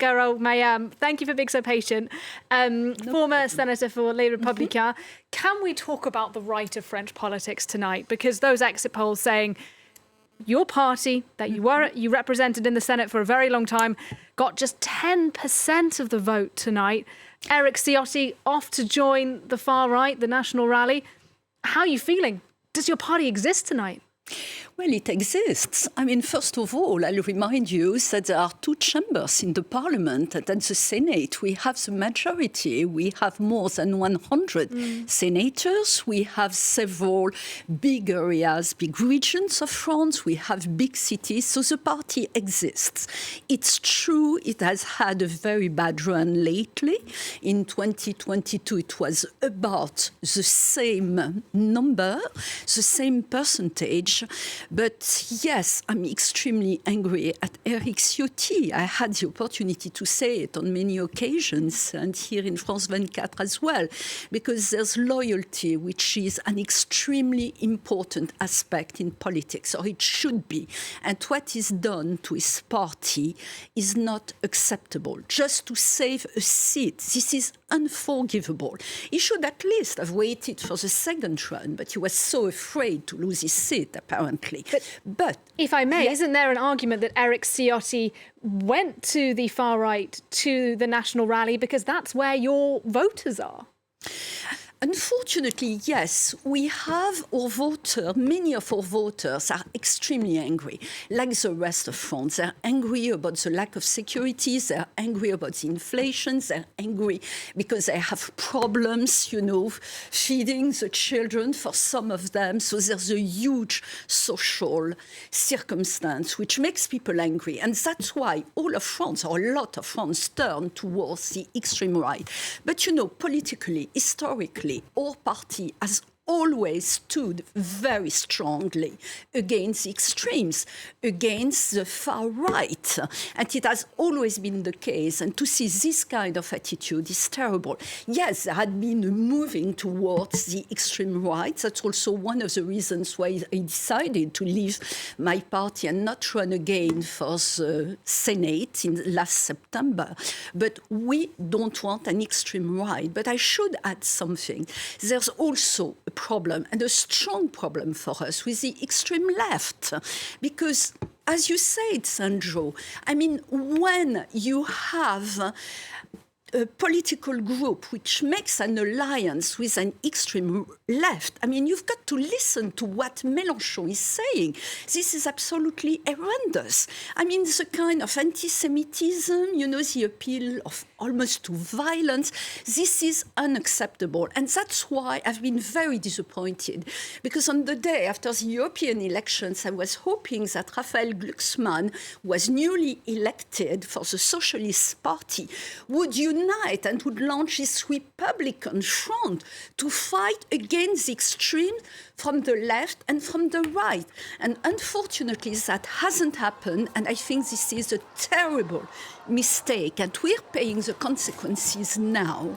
Garriaud-Maylam, thank you for being so patient. Former Senator for Les Républicains. Can we talk about the right of French politics tonight? Because those exit polls saying your party that you represented in the Senate for a very long time got just 10% of the vote tonight. Eric Ciotti off to join the far right, the National Rally. How are you feeling? Does your party exist tonight? Well, it exists. I mean, first of all, I'll remind you that there are two chambers in the parliament, and at the Senate we have the majority. We have more than 100 senators. We have several big areas, big regions of France. We have big cities, so the party exists. It's true it has had a very bad run lately. In 2022, it was about the same number, the same percentage. But yes, I'm extremely angry at Eric Ciott. I had the opportunity to say it on many occasions, and here in France 24 as well, because there's loyalty, which is an extremely important aspect in politics, or it should be. And what is done to his party is not acceptable. Just to save a seat, this is unforgivable. He should at least have waited for the second run, but he was so afraid to lose his seat, apparently. But if I may, isn't there an argument that Eric Ciotti went to the far right, to the National Rally, because that's where your voters are? Unfortunately, yes, we have our voters, many of our voters are extremely angry, like the rest of France. They're angry about the lack of security, they're angry about the inflation, they're angry because they have problems, feeding the children for some of them. So there's a huge social circumstance which makes people angry. And that's why all of France, or a lot of France, turn towards the extreme right. But, politically, historically, our party has always stood very strongly against the extremes, against the far right. And it has always been the case. And to see this kind of attitude is terrible. Yes, there had been a moving towards the extreme right. That's also one of the reasons why I decided to leave my party and not run again for the Senate in last September. But we don't want an extreme right. But I should add something. There's also a problem, and a strong problem for us, with the extreme left. Because, as you said, Sandro, I mean, when you have a political group which makes an alliance with an extreme left, I mean, you've got to listen to what Mélenchon is saying. This is absolutely horrendous. I mean, the kind of anti-Semitism, the appeal of almost to violence, this is unacceptable. And that's why I've been very disappointed, because on the day after the European elections, I was hoping that Raphael Glucksmann was newly elected for the Socialist Party, would unite and would launch his Republican front to fight against the extreme from the left and from the right. And unfortunately, that hasn't happened, and I think this is a terrible mistake, and we're paying the consequences now.